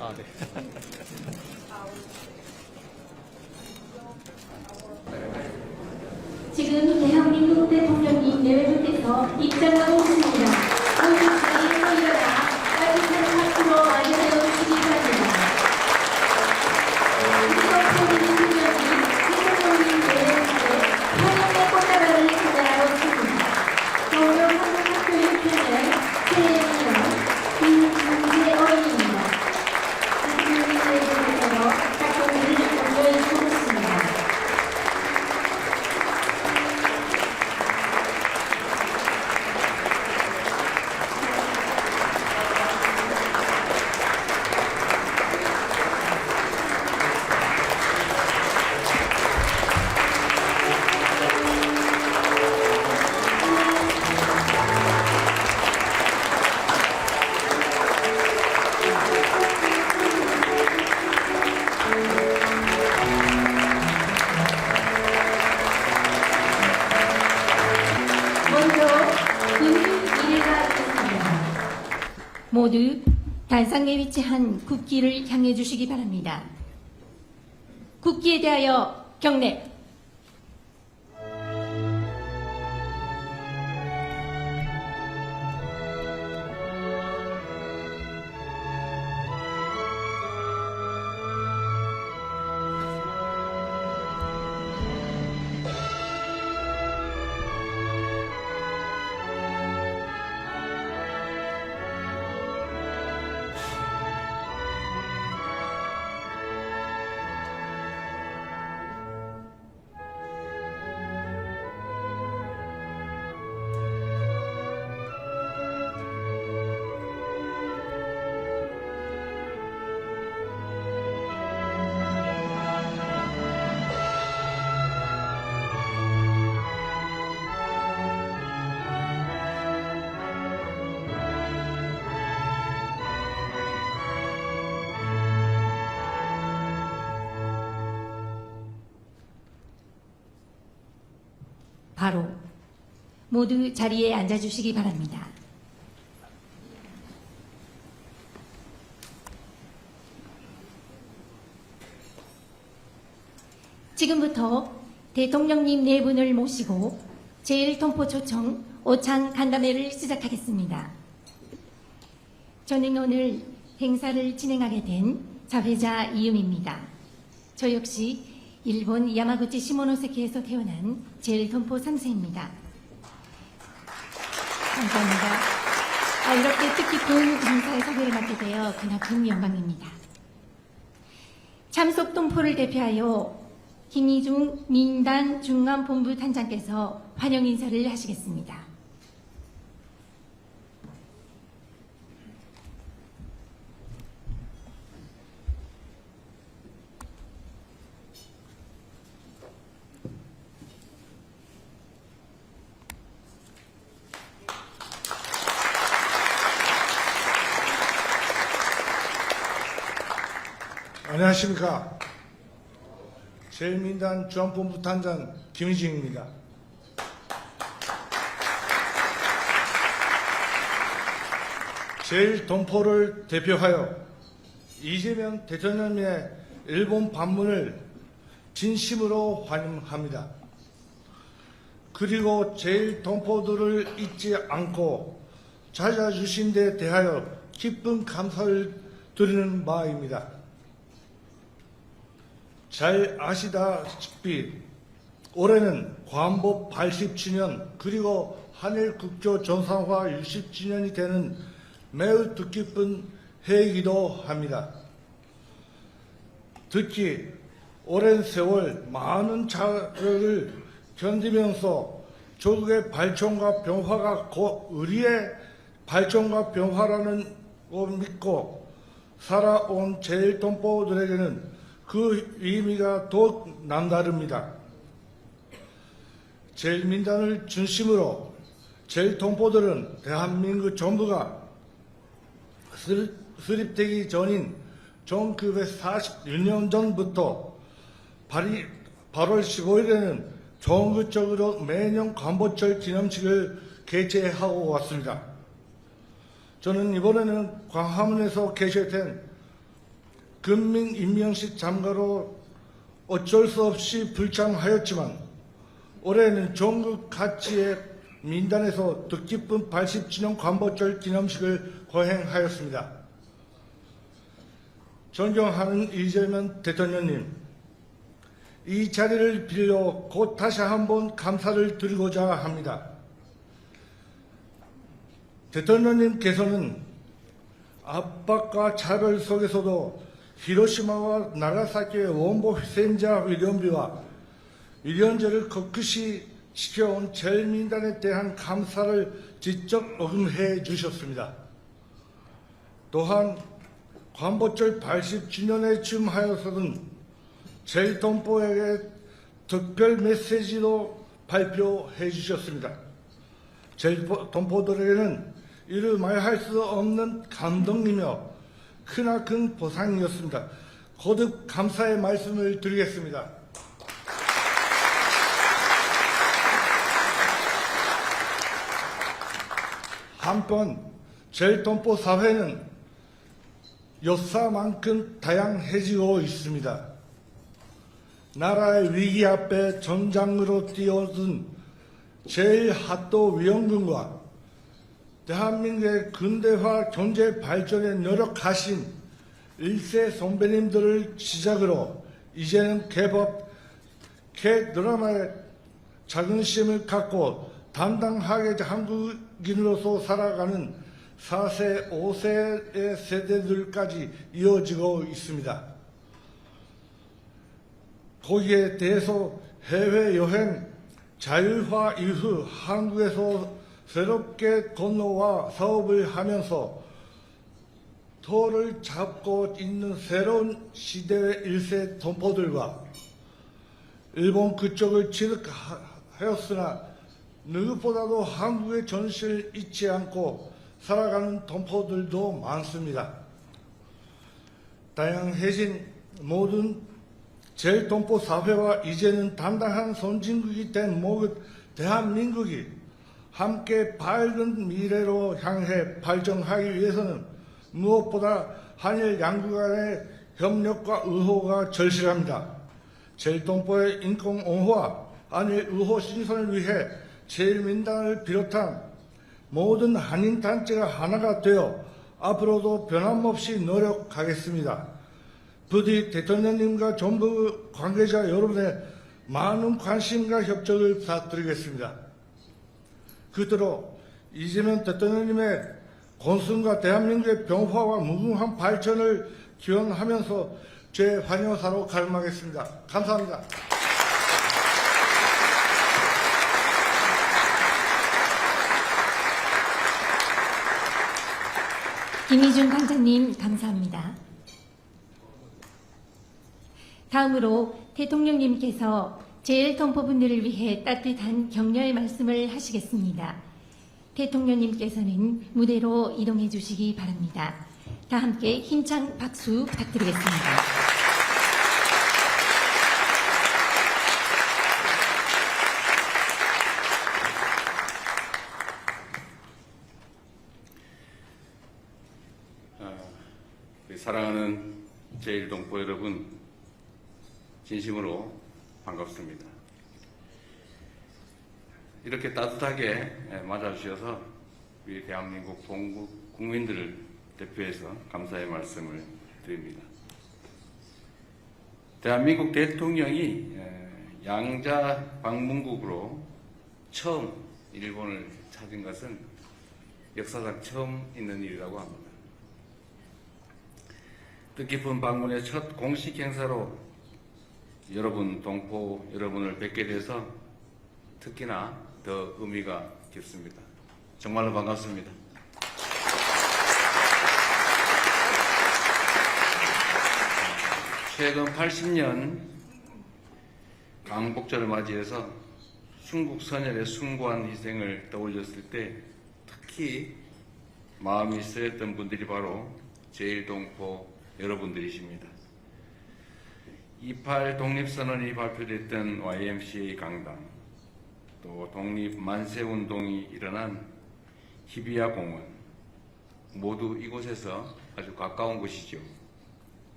아, 네. 지금 대한민국 대통령님 내외분께서 입장하고 있습니다. 모두 자리에서 일어나 따뜻한 박수로 맞이하여 주시기 바랍니다. 김석호 대통령님, 대통령님 내외분께 환영의 꽃다발을 전달하고 있습니다. 서울한국학교 6학년 최혜연, 김문재 어린입니다. 대통령님 내외분께서 작품들을 전달해 주고 있습니다. 모두 단상에 위치한 국기를 향해 주시기 바랍니다. 국기에 대하여 경례. 바로 모두 자리에 앉아주시기 바랍니다. 지금부터 대통령님 네 분을 모시고 제1통포초청 오찬 간담회를 시작하겠습니다. 저는 오늘 행사를 진행하게 된 자회자 이음입니다. 저 역시 일본 야마구치 시모노세키에서 태어난 제1통포 3세입니다. 감사합니다. 이렇게 뜻깊은 행사의 섭외를 맡게 되어 그나큰 영광입니다. 참석 동포를 대표하여 김희중 민단 중앙본부 단장께서 환영 인사를 하시겠습니다. 안녕하십니까. 제1민단 중앙본부 단장 김희중입니다. 제1동포를 대표하여 이재명 대통령의 일본 방문을 진심으로 환영합니다. 그리고 제1동포들을 잊지 않고 찾아주신 데 대하여 깊은 감사를 드리는 바입니다. 잘 아시다시피 올해는 관복 80주년 그리고 한일 국교 정상화 60주년이 되는 매우 뜻깊은 해이기도 합니다. 특히 오랜 세월 많은 자극을 견디면서 조국의 발전과 변화가 곧 우리의 발전과 변화라는 걸 믿고 살아온 제1동포들에게는 그 의미가 더욱 남다릅니다. 제1민단을 중심으로 제1동포들은 대한민국 정부가 수립되기 전인 1946년 전부터 8월 15일에는 전국적으로 매년 광복절 기념식을 개최하고 왔습니다. 저는 이번에는 광화문에서 개최된 금민임명식 참가로 어쩔 수 없이 불참하였지만 올해는 전국 각지의 민단에서 뜻깊은 80주년 광복절 기념식을 거행하였습니다. 존경하는 이재명 대통령님, 이 자리를 빌려 곧 다시 한번 감사를 드리고자 합니다. 대통령님께서는 압박과 차별 속에서도 히로시마와 나가사키의 원보 희생자 위련비와 위련제를 거크시 지켜온 제일민단에 대한 감사를 직접 언급해 주셨습니다. 또한 광복절 80주년에 즈음하여서는 제일동포에게 특별 메시지도 발표해 주셨습니다. 제일동포들에게는 이루 말할 수 없는 감동이며 크나큰 보상이었습니다. 거듭 감사의 말씀을 드리겠습니다. 한편 제일동포 사회는 역사만큼 다양해지고 있습니다. 나라의 위기 앞에 전장으로 뛰어든 제1학도위원군과 대한민국의 근대화 경제 발전에 노력하신 1세 선배님들을 시작으로 이제는 개법, K-드라마에 자긍심을 갖고 당당하게 한국인으로서 살아가는 4세, 5세의 세대들까지 이어지고 있습니다. 거기에 대해서 해외여행 자율화 이후 한국에서 새롭게 건너와 사업을 하면서 터를 잡고 있는 새로운 시대의 1세 동포들과 일본 그쪽을 취득하였으나 누구보다도 한국의 전실을 잊지 않고 살아가는 동포들도 많습니다. 다양해진 모든 제일동포 사회와 이제는 단단한 선진국이 된 모든 대한민국이 함께 밝은 미래로 향해 발전하기 위해서는 무엇보다 한일 양국 간의 협력과 의호가 절실합니다. 제일동포의 인권 옹호와 한일 의호 신선을 위해 제일민단을 비롯한 모든 한인단체가 하나가 되어 앞으로도 변함없이 노력하겠습니다. 부디 대통령님과 정부 관계자 여러분의 많은 관심과 협조를 부탁드리겠습니다. 그토록 이재명 대통령님의 건승과 대한민국의 변화와 무궁한 발전을 기원하면서 제 환영사로 가름하겠습니다. 감사합니다. 김희준 관장님 감사합니다. 다음으로 대통령님께서 제일동포분들을 위해 따뜻한 격려의 말씀을 하시겠습니다. 대통령님께서는 무대로 이동해 주시기 바랍니다. 다 함께 힘찬 박수 부탁드리겠습니다. 사랑하는 제일동포 여러분, 진심으로 반갑습니다. 이렇게 따뜻하게 맞아주셔서 우리 대한민국 동국 국민들을 대표해서 감사의 말씀을 드립니다. 대한민국 대통령이 양자 방문국으로 처음 일본을 찾은 것은 역사상 처음 있는 일이라고 합니다. 뜻깊은 방문의 첫 공식 행사로 여러분 동포 여러분을 뵙게 돼서 특히나 더 의미가 깊습니다. 정말로 반갑습니다. 최근 80년 광복절을 맞이해서 순국 선열의 숭고한 희생을 떠올렸을 때 특히 마음이 쓰였던 분들이 바로 제일동포 여러분들이십니다. 28 독립선언이 발표됐던 YMCA 강당, 또 독립 만세운동이 일어난 히비야 공원, 모두 이곳에서 아주 가까운 곳이죠.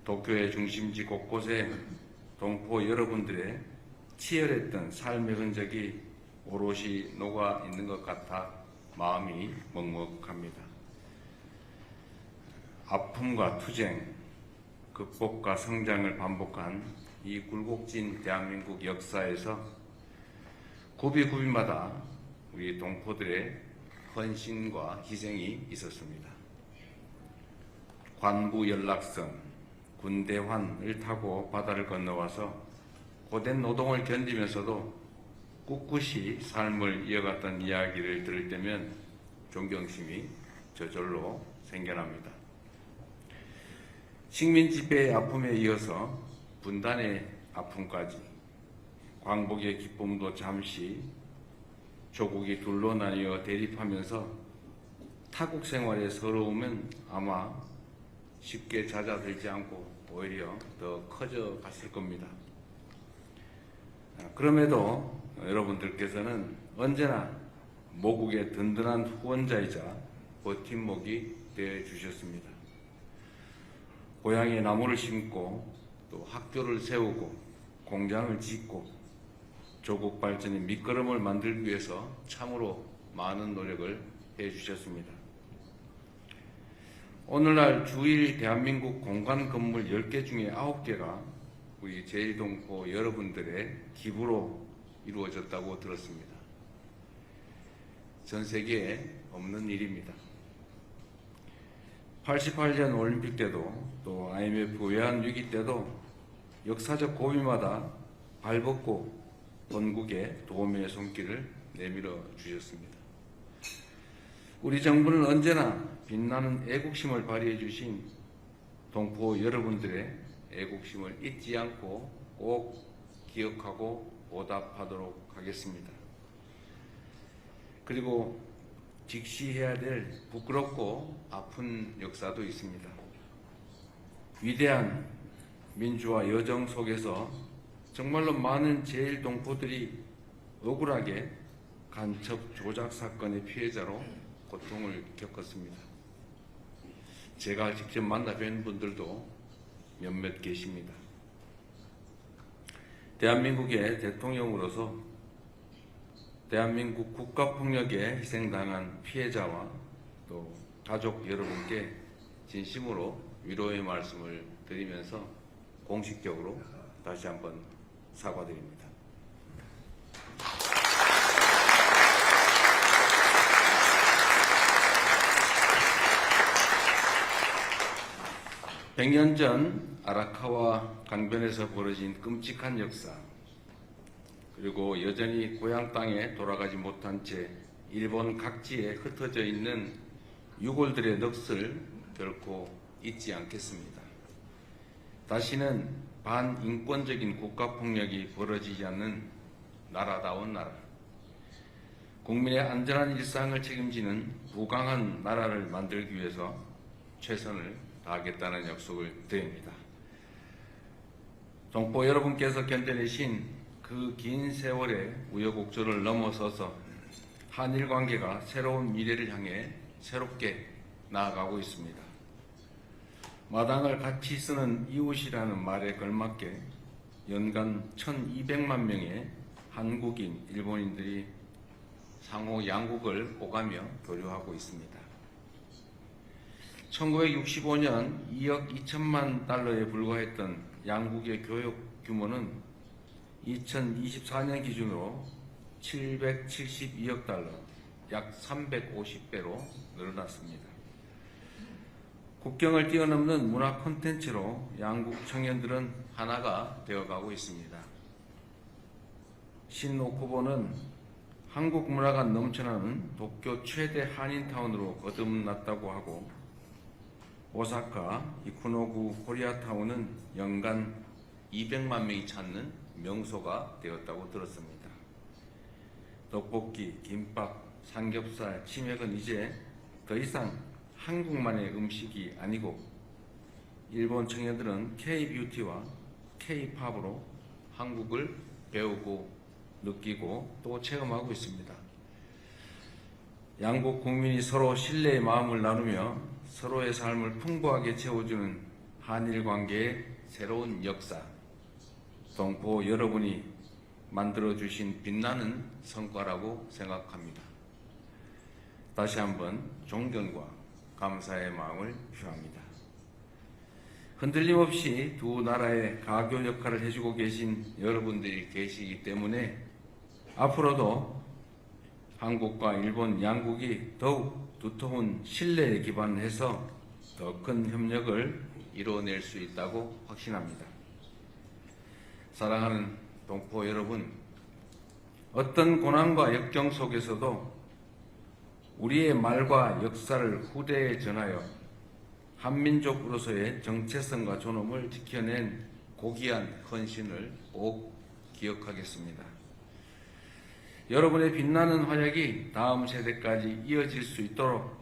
도쿄의 중심지 곳곳에 동포 여러분들의 치열했던 삶의 흔적이 오롯이 녹아 있는 것 같아 마음이 먹먹합니다. 아픔과 투쟁, 극복과 성장을 반복한 이 굴곡진 대한민국 역사에서 구비구비마다 우리 동포들의 헌신과 희생이 있었습니다. 관부 연락선, 군대환을 타고 바다를 건너와서 고된 노동을 견디면서도 꿋꿋이 삶을 이어갔던 이야기를 들을 때면 존경심이 저절로 생겨납니다. 식민지배의 아픔에 이어서 분단의 아픔까지, 광복의 기쁨도 잠시, 조국이 둘로 나뉘어 대립하면서 타국 생활의 서러움은 아마 쉽게 잦아들지 않고 오히려 더 커져 갔을 겁니다. 그럼에도 여러분들께서는 언제나 모국의 든든한 후원자이자 버팀목이 되어 주셨습니다. 고향에 나무를 심고 또 학교를 세우고 공장을 짓고 조국 발전의 밑거름을 만들기 위해서 참으로 많은 노력을 해주셨습니다. 오늘날 주일 대한민국 공간 건물 10개 중에 9개가 우리 제1동포 여러분들의 기부로 이루어졌다고 들었습니다. 전 세계에 없는 일입니다. 88년 올림픽 때도 또 IMF 외환위기 때도 역사적 고비마다 발벗고 본국에 도움의 손길을 내밀어 주셨습니다. 우리 정부는 언제나 빛나는 애국심을 발휘해 주신 동포 여러분들의 애국심을 잊지 않고 꼭 기억하고 보답하도록 하겠습니다. 그리고 직시해야 될 부끄럽고 아픈 역사도 있습니다. 위대한 민주화 여정 속에서 정말로 많은 제1동포들이 억울하게 간첩 조작 사건의 피해자로 고통을 겪었습니다. 제가 직접 만나 뵌 분들도 몇몇 계십니다. 대한민국의 대통령으로서 대한민국 국가폭력에 희생당한 피해자와 또 가족 여러분께 진심으로 위로의 말씀을 드리면서 공식적으로 다시 한번 사과드립니다. (100년) 전 아라카와 강변에서 벌어진 끔찍한 역사, 그리고 여전히 고향 땅에 돌아가지 못한 채 일본 각지에 흩어져 있는 유골들의 넋을 결코 잊지 않겠습니다. 다시는 반인권적인 국가폭력이 벌어지지 않는 나라다운 나라, 국민의 안전한 일상을 책임지는 부강한 나라를 만들기 위해서 최선을 다하겠다는 약속을 드립니다. 동포 여러분께서 견뎌내신 그 긴 세월의 우여곡절을 넘어서서 한일 관계가 새로운 미래를 향해 새롭게 나아가고 있습니다. 마당을 같이 쓰는 이웃이라는 말에 걸맞게 연간 1200만 명의 한국인, 일본인들이 상호 양국을 오가며 교류하고 있습니다. 1965년 2억 2천만 달러에 불과했던 양국의 교역 규모는 2024년 기준으로 772억 달러, 약 350배로 늘어났습니다. 국경을 뛰어넘는 문화 콘텐츠로 양국 청년들은 하나가 되어가고 있습니다. 신오쿠보는 한국 문화가 넘쳐나는 도쿄 최대 한인타운으로 거듭났다고 하고, 오사카 이쿠노구 코리아타운은 연간 200만 명이 찾는 명소가 되었다고 들었습니다. 떡볶이, 김밥, 삼겹살, 치맥은 이제 더 이상 한국만의 음식이 아니고 일본 청년들은 K-뷰티와 K-팝으로 한국을 배우고 느끼고 또 체험하고 있습니다. 양국 국민이 서로 신뢰의 마음을 나누며 서로의 삶을 풍부하게 채워주는 한일 관계의 새로운 역사, 동포 여러분이 만들어주신 빛나는 성과라고 생각합니다. 다시 한번 존경과 감사의 마음을 표합니다. 흔들림 없이 두 나라의 가교 역할을 해주고 계신 여러분들이 계시기 때문에 앞으로도 한국과 일본 양국이 더욱 두터운 신뢰에 기반해서 더 큰 협력을 이뤄낼 수 있다고 확신합니다. 사랑하는 동포 여러분, 어떤 고난과 역경 속에서도 우리의 말과 역사를 후대에 전하여 한민족으로서의 정체성과 존엄을 지켜낸 고귀한 헌신을 꼭 기억하겠습니다. 여러분의 빛나는 활약이 다음 세대까지 이어질 수 있도록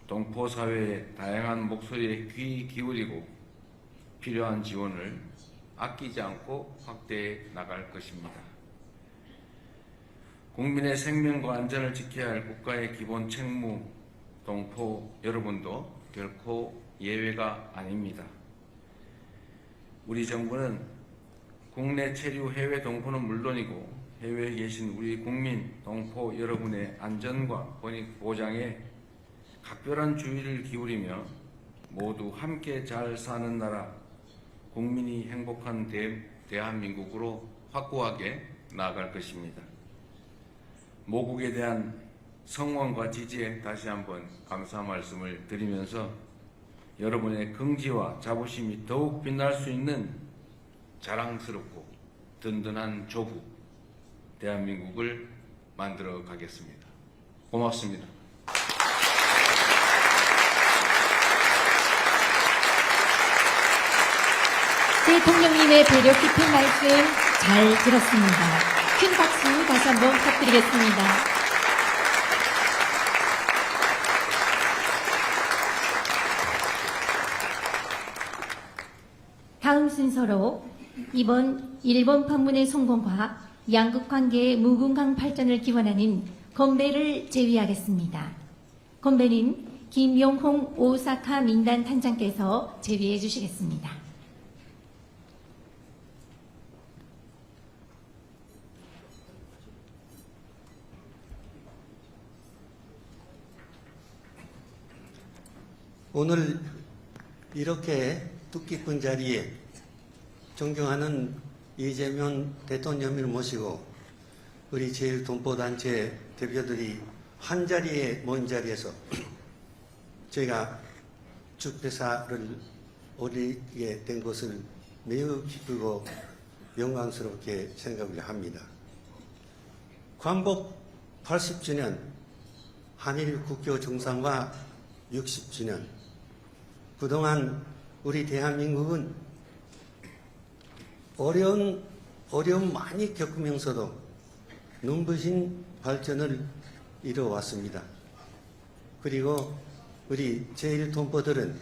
동포 사회의 다양한 목소리에 귀 기울이고 필요한 지원을 아끼지 않고 확대해 나갈 것입니다. 국민의 생명과 안전을 지켜야 할 국가의 기본 책무, 동포 여러분도 결코 예외가 아닙니다. 우리 정부는 국내 체류 해외 동포는 물론이고 해외에 계신 우리 국민, 동포 여러분의 안전과 권익 보장에 각별한 주의를 기울이며 모두 함께 잘 사는 나라, 국민이 행복한 대한민국으로 확고하게 나아갈 것입니다. 모국에 대한 성원과 지지에 다시 한번 감사 말씀을 드리면서 여러분의 긍지와 자부심이 더욱 빛날 수 있는 자랑스럽고 든든한 조국, 대한민국을 만들어 가겠습니다. 고맙습니다. 대통령님의 배려 깊은 말씀 잘 들었습니다. 큰 박수 다시 한번 부탁드리겠습니다. 다음 순서로 이번 일본 방문의 성공과 양국 관계의 무궁한 발전을 기원하는 건배를 제위하겠습니다. 건배는 김용홍 오사카 민단 단장께서 제위해 주시겠습니다. 오늘 이렇게 뜻깊은 자리에 존경하는 이재명 대통령을 모시고 우리 제1동포단체 대표들이 한 자리에 모인 자리에서 저희가 축배사를 올리게 된 것을 매우 기쁘고 영광스럽게 생각을 합니다. 광복 80주년, 한일 국교 정상화 60주년, 그동안 우리 대한민국은 어려움 많이 겪으면서도 눈부신 발전을 이뤄왔습니다. 그리고 우리 제1동포들은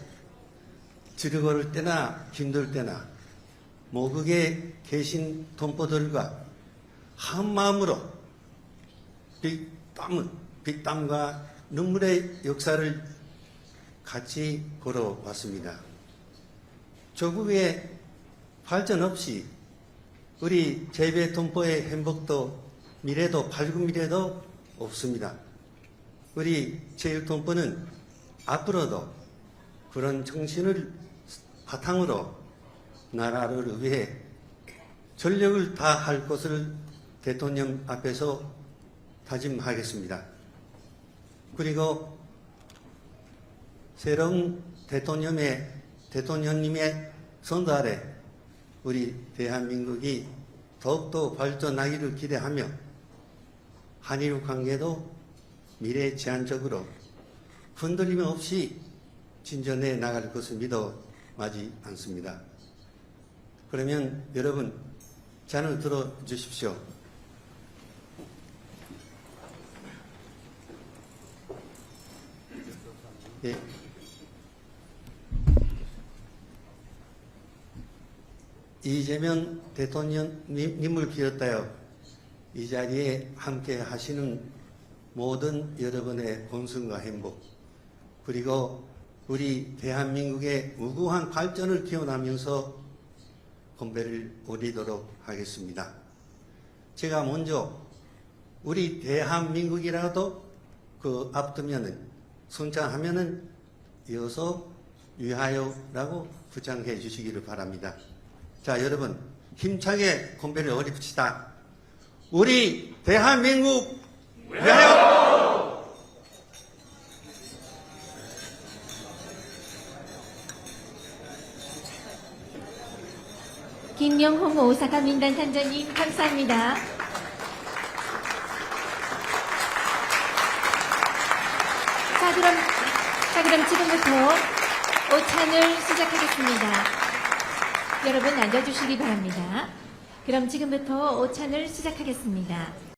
즐거울 때나 힘들 때나 모국에 계신 동포들과 한 마음으로 땀과 눈물의 역사를 같이 걸어왔습니다. 조국의 발전 없이 우리 제1동포의 행복도 미래도 밝은 미래도 없습니다. 우리 제1동포는 앞으로도 그런 정신을 바탕으로 나라를 위해 전력을 다할 것을 대통령 앞에서 다짐하겠습니다. 그리고 새로운 대통령님의 선도 아래 우리 대한민국이 더욱더 발전하기를 기대하며 한일 관계도 미래 지향적으로 흔들림 없이 진전해 나갈 것을 믿어 마지 않습니다. 그러면 여러분 잔을 들어 주십시오. 예. 이재명 대통령님을 비롯하여 이 자리에 함께 하시는 모든 여러분의 건승과 행복, 그리고 우리 대한민국의 무궁한 발전을 기원하면서 건배를 올리도록 하겠습니다. 제가 먼저 우리 대한민국이라도 그 앞두면은 선창하면은 이어서 위하여라고 부장해 주시기를 바랍니다. 자, 여러분 힘차게 건배를 올립시다. 우리 대한민국 위하여! 김영홍 오사카 민단 단장님 감사합니다. 자, 그럼 지금부터 오찬을 시작하겠습니다. 여러분 앉아주시기 바랍니다. 그럼 지금부터 오찬을 시작하겠습니다.